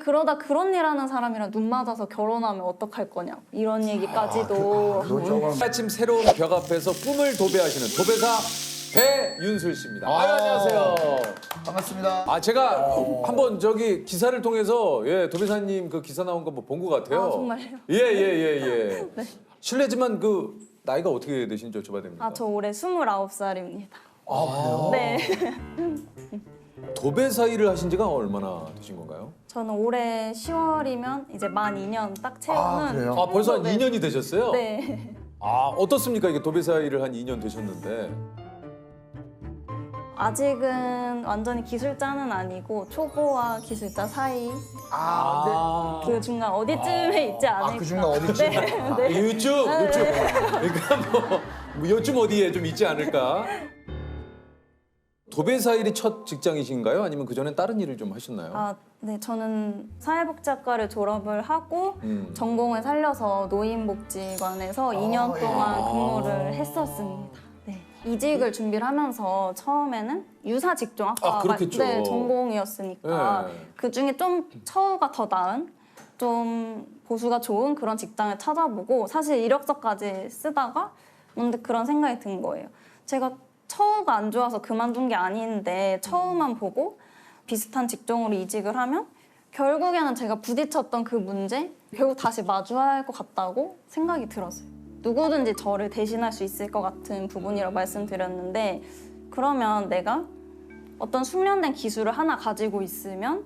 그러다 그런 일 하는 사람이랑 눈 맞아서 결혼하면 어떡할 거냐 이런 얘기까지도 아침 새로운 벽 앞에서 꿈을 도배하시는 도배사 배윤술 씨입니다. 안녕하세요. 반갑습니다. 아 제가 한번 저기 기사를 통해서 예 도배사님 그 기사 나온 거 뭐 본 것 같아요. 아, 정말요? 예예예. 네. 실례지만 그 나이가 어떻게 되신지 여쭤봐도 됩니까? 아, 저 올해 29살입니다. 아, 그래요? 네. 도배사 일을 하신 지가 얼마나 되신 건가요? 저는 올해 10월이면 이제 만 2년 딱 채우는 아, 그래요? 아 벌써 한 네. 2년이 되셨어요? 네. 아 어떻습니까 이게 도배사 일을 한 2년 되셨는데 아직은 완전히 기술자는 아니고 초보와 기술자 사이 아, 그 중간 어디쯤에 있지 않을까. 그 중간 어디쯤? 네. 네. 요즘 그러니까 뭐 요즘 어디에 좀 있지 않을까? 도배사 일이 첫 직장이신가요? 아니면 그 전에 다른 일을 좀 하셨나요? 아, 네. 저는 사회복지학과를 졸업을 하고 전공을 살려서 노인복지관에서 2년 동안 근무를 했었습니다. 네. 이직을 준비를 하면서 처음에는 유사 직종학과가 그렇겠죠. 네, 전공이었으니까 네. 그 중에 좀 처우가 더 나은 좀 보수가 좋은 그런 직장을 찾아보고 사실 이력서까지 쓰다가 문득 그런 생각이 든 거예요. 제가 처우가 안 좋아서 그만둔 게 아닌데 처우만 보고 비슷한 직종으로 이직을 하면 결국에는 제가 부딪혔던 그 문제 결국 다시 마주할 것 같다고 생각이 들었어요. 누구든지 저를 대신할 수 있을 것 같은 부분이라고 말씀드렸는데 그러면 내가 어떤 숙련된 기술을 하나 가지고 있으면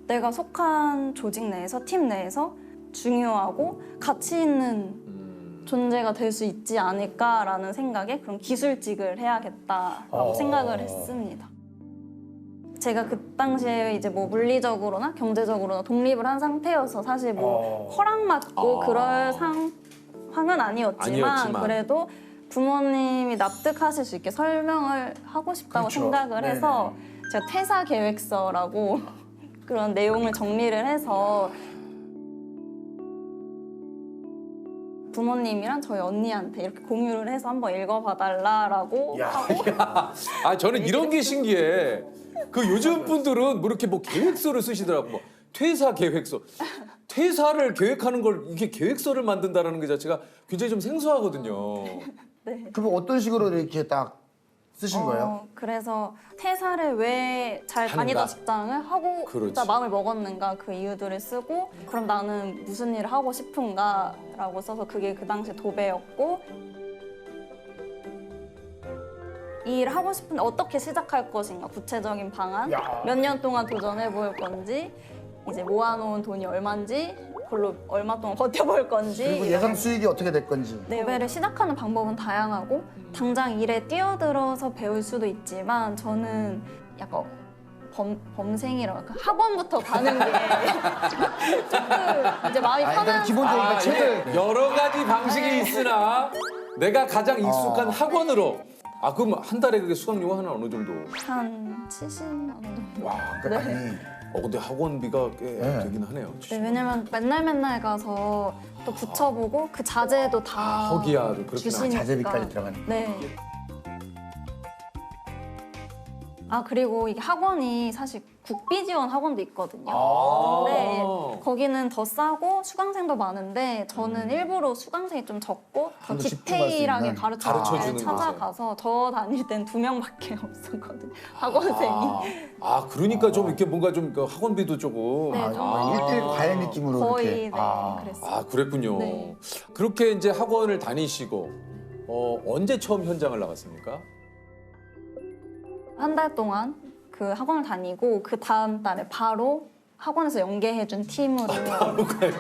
내가 속한 조직 내에서 팀 내에서 중요하고 가치 있는 존재가 될 수 있지 않을까라는 생각에 그럼 기술직을 해야겠다라고 생각을 했습니다. 제가 그 당시에 이제 뭐 물리적으로나 경제적으로나 독립을 한 상태여서 사실 뭐 허락받고 그럴 상황은 아니었지만 그래도 부모님이 납득하실 수 있게 설명을 하고 싶다고 그렇죠. 생각을 해서 제가 퇴사 계획서라고 그런 내용을 정리를 해서 부모님이랑 저희 언니한테 이렇게 공유를 해서 한번 읽어봐달라고 하고 아 저는 이런 게 신기해. 그 요즘 분들은 뭐 이렇게 뭐 계획서를 쓰시더라고. 뭐 퇴사 계획서. 퇴사를 계획하는 걸 이게 계획서를 만든다라는 게 자체가 굉장히 좀 생소하거든요. 네. 그럼 어떤 식으로 이렇게 딱 쓰신 거예요? 그래서 퇴사를 왜 잘 하는가? 다니던 직장을 하고 그렇지. 마음을 먹었는가 그 이유들을 쓰고 그럼 나는 무슨 일을 하고 싶은가라고 써서 그게 그 당시 도배였고 이 일을 하고 싶은데 어떻게 시작할 것인가 구체적인 방안 몇 년 동안 도전해 볼 건지 이제 모아놓은 돈이 얼마인지 그걸로 얼마 동안 버텨볼 건지 그리고 예상 수익이 어떻게 될 건지. 도배를 시작하는 방법은 다양하고 당장 일에 뛰어들어서 배울 수도 있지만 저는 약간 범생이라고 할까? 학원부터 가는 게 조금 이제 마음이 일단 편한 기본적으로 책을 여러 가지 방식이 있으나 내가 가장 익숙한 학원으로 그럼 한 달에 그게 수강료가 한 어느 정도? 한 70만 원 정도. 와, 그러니까 네. 아니 근데 학원비가 꽤 되긴 하네요. 네, 왜냐면 맨날 가서 또 붙여보고 그 자재도 다 허기야, 그렇구나. 주시니까. 자재비까지 들어가는. 네. 그리고 이게 학원이 사실 국비 지원 학원도 있거든요. 네, 거기는 더 싸고 수강생도 많은데 저는 일부러 수강생이 좀 적고 더 좀더 집중할 수 디테일하게 있는. 가르쳐주는 가르쳐주는 찾아가서 저 다닐 땐 2명밖에 없었거든요. 학원생이. 그러니까 좀 이렇게 뭔가 좀그 학원비도 조금. 네, 좀 1대1 과외 느낌으로 거의 이렇게. 네, 그랬어요. 그랬군요. 네. 그렇게 이제 학원을 다니시고 언제 처음 현장을 나갔습니까? 한 달 동안 그 학원을 다니고 그 다음 달에 바로 학원에서 연계해준 팀으로 바로 가요?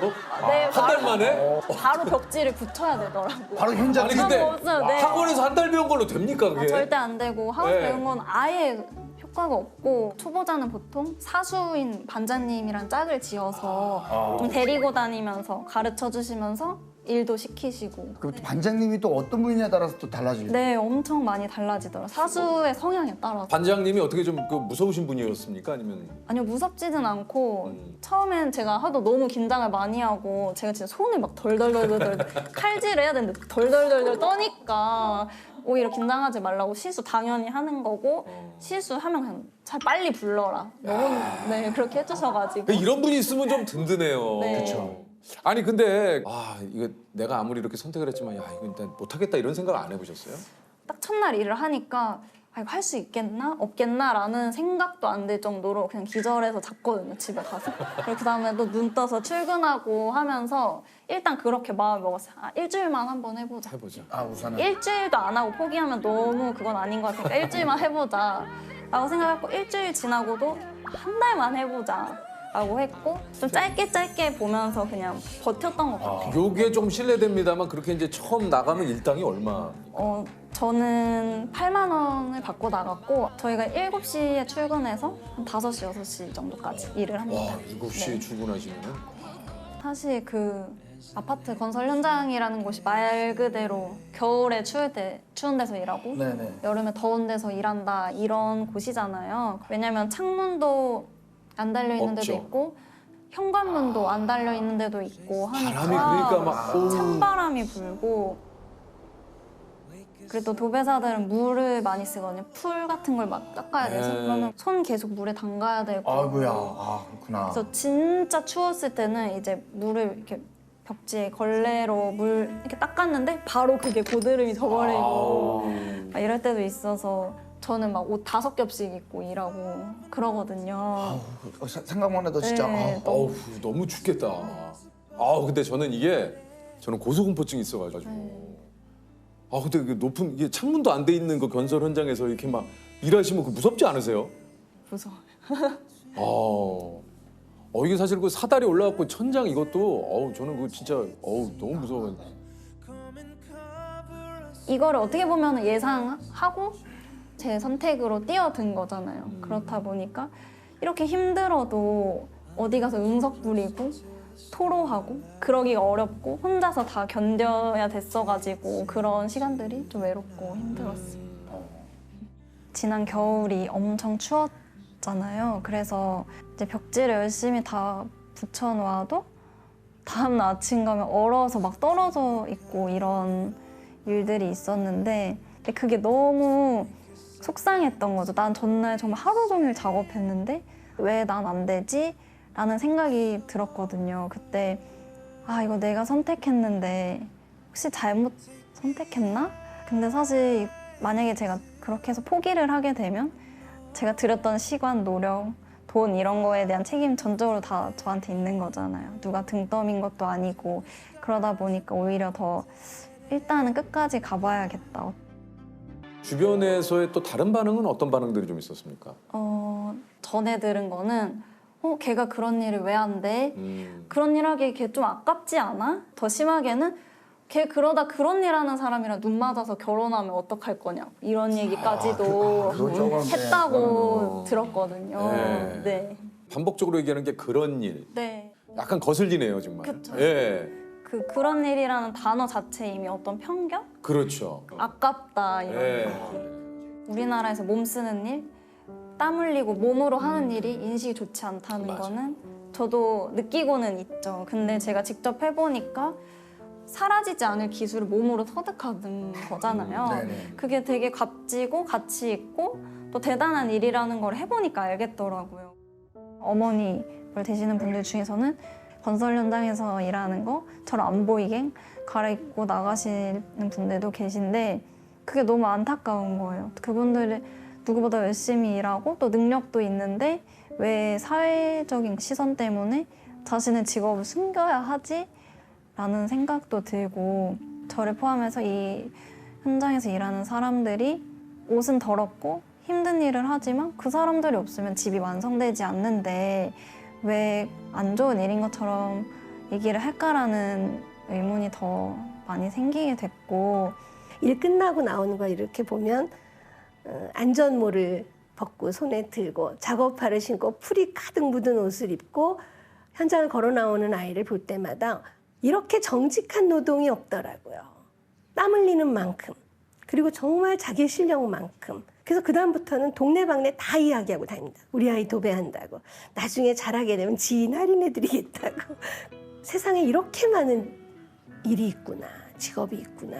네, 한 달 만에? 바로 벽지를 붙여야 되더라고요. 바로 현장 아니 근데 없어요, 네. 학원에서 한 달 배운 걸로 됩니까 그게? 절대 안 되고 학원 네. 배운 건 아예 효과가 없고 초보자는 보통 사수인 반장님이랑 짝을 지어서 좀 데리고 다니면서 가르쳐 주시면서 일도 시키시고 그럼 또 반장님이 또 어떤 분이냐에 따라서 또 달라지죠. 네 엄청 많이 달라지더라고요. 사수의 성향에 따라서. 반장님이 어떻게 좀 그 무서우신 분이었습니까? 아니면 아니요 무섭지는 않고 처음엔 제가 하도 너무 긴장을 많이 하고 제가 진짜 손을 막 덜덜덜덜 칼질을 해야 되는데 덜덜덜덜 떠니까 오히려 긴장하지 말라고 실수 당연히 하는 거고 실수하면 그냥 잘 빨리 불러라. 너무 네 그렇게 해주셔가지고 이런 분이 있으면 좀 든든해요. 네. 그쵸. 아니 근데 이거 내가 아무리 이렇게 선택을 했지만 야 이거 일단 못하겠다 이런 생각 안 해보셨어요? 딱 첫날 일을 하니까 아, 이거 할 수 있겠나 없겠나라는 생각도 안 들 정도로 그냥 기절해서 잤거든요 집에 가서. 그리고 그다음에 또 눈 떠서 출근하고 하면서 일단 그렇게 마음 먹었어요. 아, 일주일만 한번 해보자. 해보자. 우선은 일주일도 안 하고 포기하면 너무 그건 아닌 것 같으니까 일주일만 해보자 라고 생각했고 일주일 지나고도 한 달만 해보자 라고 했고 좀 짧게 보면서 그냥 버텼던 것 같아요. 요게 좀 실례됩니다만 그렇게 이제 처음 나가면 일당이 얼마? 저는 8만 원을 받고 나갔고 저희가 7시에 출근해서 한 5시, 6시 정도까지 일을 합니다. 와 7시에 네. 출근하시면은 사실 그 아파트 건설 현장이라는 곳이 말 그대로 겨울에 추운 데서 일하고 네네. 여름에 더운 데서 일한다 이런 곳이잖아요. 왜냐면 창문도 안 달려 있는 데도 없죠. 있고 현관문도 안 달려 있는 데도 있고 하니까 바람이 그러니까 막 찬바람이 불고 그리고 또 도배사들은 물을 많이 쓰거든요. 풀 같은 걸 막 닦아야 돼서 네. 그러면 손 계속 물에 담가야 되고 아이고야. 그렇구나. 그래서 진짜 추웠을 때는 이제 물을 이렇게 벽지에 걸레로 물 이렇게 닦았는데 바로 그게 고드름이 져버리고 막 이럴 때도 있어서 저는 막 옷 5겹씩 입고 일하고 그러거든요. 생각만 해도 진짜 네. 어우 너무 춥겠다. 근데 저는 고소공포증이 있어가지고. 근데 이게 높은 이게 창문도 안 돼 있는 그 건설 현장에서 이렇게 막 일하시면 그 무섭지 않으세요? 무서워요. 이게 사실 그 사다리 올라갔고 천장 이것도 저는 그거 진짜 너무 무서워요. 이거를 어떻게 보면 예상하고 제 선택으로 뛰어든 거잖아요. 그렇다 보니까 이렇게 힘들어도 어디 가서 응석 부리고 토로하고 그러기가 어렵고 혼자서 다 견뎌야 됐어가지고 그런 시간들이 좀 외롭고 힘들었어요. 지난 겨울이 엄청 추웠잖아요. 그래서 이제 벽지를 열심히 다 붙여놓아도 다음날 아침 가면 얼어서 막 떨어져 있고 이런 일들이 있었는데 근데 그게 너무 속상했던 거죠. 난 전날 정말 하루 종일 작업했는데 왜 난 안 되지? 라는 생각이 들었거든요. 그때 이거 내가 선택했는데 혹시 잘못 선택했나? 근데 사실 만약에 제가 그렇게 해서 포기를 하게 되면 제가 들였던 시간, 노력, 돈 이런 거에 대한 책임 전적으로 다 저한테 있는 거잖아요. 누가 등 떠민 것도 아니고 그러다 보니까 오히려 더 일단은 끝까지 가봐야겠다. 주변에서의 또 다른 반응은 어떤 반응들이 좀 있었습니까? 전에 들은 거는 걔가 그런 일을 왜 안 돼? 음. 그런 일 하기 걔 좀 아깝지 않아? 더 심하게는 걔 그러다 그런 일 하는 사람이랑 눈 맞아서 결혼하면 어떡할 거냐 이런 얘기까지도 그건 했다고 들었거든요. 네. 네. 반복적으로 얘기하는 게 그런 일. 네. 약간 거슬리네요 정말. 그쵸. 예. 그런 일이라는 단어 자체에 이미 어떤 편견? 그렇죠. 아깝다 이런 예. 느낌. 우리나라에서 몸 쓰는 일, 땀 흘리고 몸으로 하는 일이 인식이 좋지 않다는 맞아. 거는 저도 느끼고는 있죠. 근데 제가 직접 해보니까 사라지지 않을 기술을 몸으로 터득하는 거잖아요. 네네. 그게 되게 값지고 가치 있고 또 대단한 일이라는 걸 해보니까 알겠더라고요. 어머니를 되시는 분들 중에서는 건설 현장에서 일하는 거처럼 안 보이게 갈아입고 나가시는 분들도 계신데 그게 너무 안타까운 거예요. 그분들이 누구보다 열심히 일하고 또 능력도 있는데 왜 사회적인 시선 때문에 자신의 직업을 숨겨야 하지? 라는 생각도 들고 저를 포함해서 이 현장에서 일하는 사람들이 옷은 더럽고 힘든 일을 하지만 그 사람들이 없으면 집이 완성되지 않는데 왜 안 좋은 일인 것처럼 얘기를 할까라는 의문이 더 많이 생기게 됐고 일 끝나고 나오는 거 이렇게 보면 안전모를 벗고 손에 들고 작업화를 신고 풀이 가득 묻은 옷을 입고 현장을 걸어 나오는 아이를 볼 때마다 이렇게 정직한 노동이 없더라고요. 땀 흘리는 만큼 그리고 정말 자기 실력만큼 그래서 그다음부터는 동네방네 다 이야기하고 다닙니다. 우리 아이 도배한다고. 나중에 잘하게 되면 지인 할인해드리겠다고. 세상에 이렇게 많은 일이 있구나. 직업이 있구나.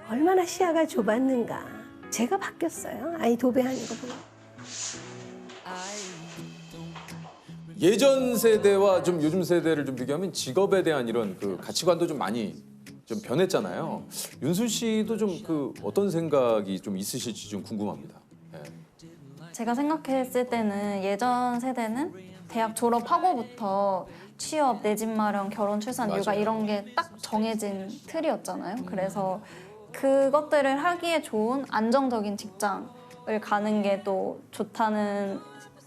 얼마나 시야가 좁았는가. 제가 바뀌었어요. 아이 도배하는 거 보면. 예전 세대와 좀 요즘 세대를 좀 비교하면 직업에 대한 이런 그 가치관도 좀 많이 좀 변했잖아요. 윤술 씨도 좀 그 어떤 생각이 좀 있으실지 좀 궁금합니다. 예. 제가 생각했을 때는 예전 세대는 대학 졸업하고부터 취업, 내 집 마련, 결혼, 출산, 육아 맞아요. 이런 게 딱 정해진 틀이었잖아요. 그래서 그것들을 하기에 좋은 안정적인 직장을 가는 게 또 좋다는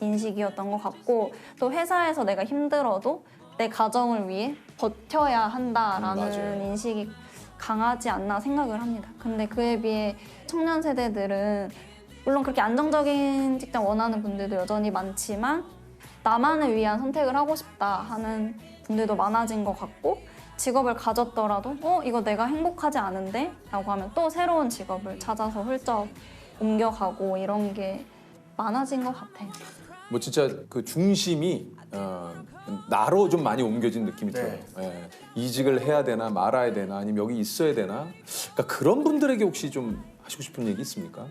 인식이었던 것 같고, 또 회사에서 내가 힘들어도 내 가정을 위해 버텨야 한다라는 맞아요. 인식이 강하지 않나 생각을 합니다. 근데 그에 비해 청년 세대들은 물론 그렇게 안정적인 직장 원하는 분들도 여전히 많지만 나만을 위한 선택을 하고 싶다 하는 분들도 많아진 것 같고, 직업을 가졌더라도 이거 내가 행복하지 않은데? 라고 하면 또 새로운 직업을 찾아서 훌쩍 옮겨가고 이런 게 많아진 것 같아요. 뭐 진짜 그 중심이 나로 좀 많이 옮겨진 느낌이 네. 들어요. 예. 이직을 해야 되나 말아야 되나 아니면 여기 있어야 되나? 그러니까 그런 분들에게 혹시 좀 하시고 싶은 얘기 있습니까?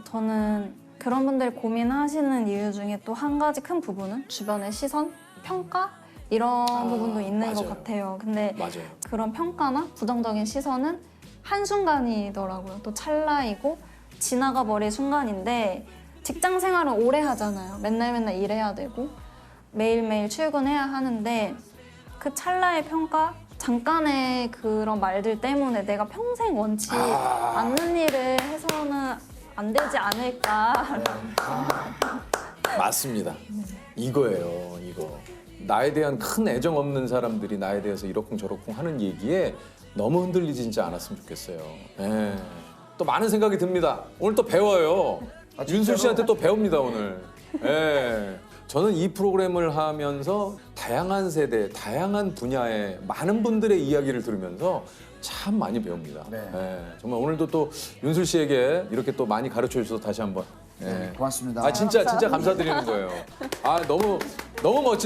저는 그런 분들 고민하시는 이유 중에 또 한 가지 큰 부분은 주변의 시선, 평가 이런 부분도 있는 맞아요. 것 같아요. 근데 맞아요. 그런 평가나 부정적인 시선은 한순간이더라고요. 또 찰나이고 지나가 버릴 순간인데 직장 생활은 오래 하잖아요. 맨날 일해야 되고 매일매일 출근해야 하는데 그 찰나의 평가, 잠깐의 그런 말들 때문에 내가 평생 원치 않는 일을 해서는 안 되지 않을까. 맞습니다. 이거예요, 이거. 나에 대한 큰 애정 없는 사람들이 나에 대해서 이러쿵저러쿵 하는 얘기에 너무 흔들리지 않았으면 좋겠어요. 예. 또 많은 생각이 듭니다. 오늘 또 배워요. 아, 윤술 진짜로? 씨한테 또 배웁니다, 오늘. 예. 저는 이 프로그램을 하면서 다양한 세대, 다양한 분야의 많은 분들의 이야기를 들으면서 참 많이 배웁니다. 네. 예. 정말 오늘도 또 윤술 씨에게 이렇게 또 많이 가르쳐 주셔서 다시 한번. 예. 네, 고맙습니다. 아 진짜 감사드리는 거예요. 아 너무 멋집니다.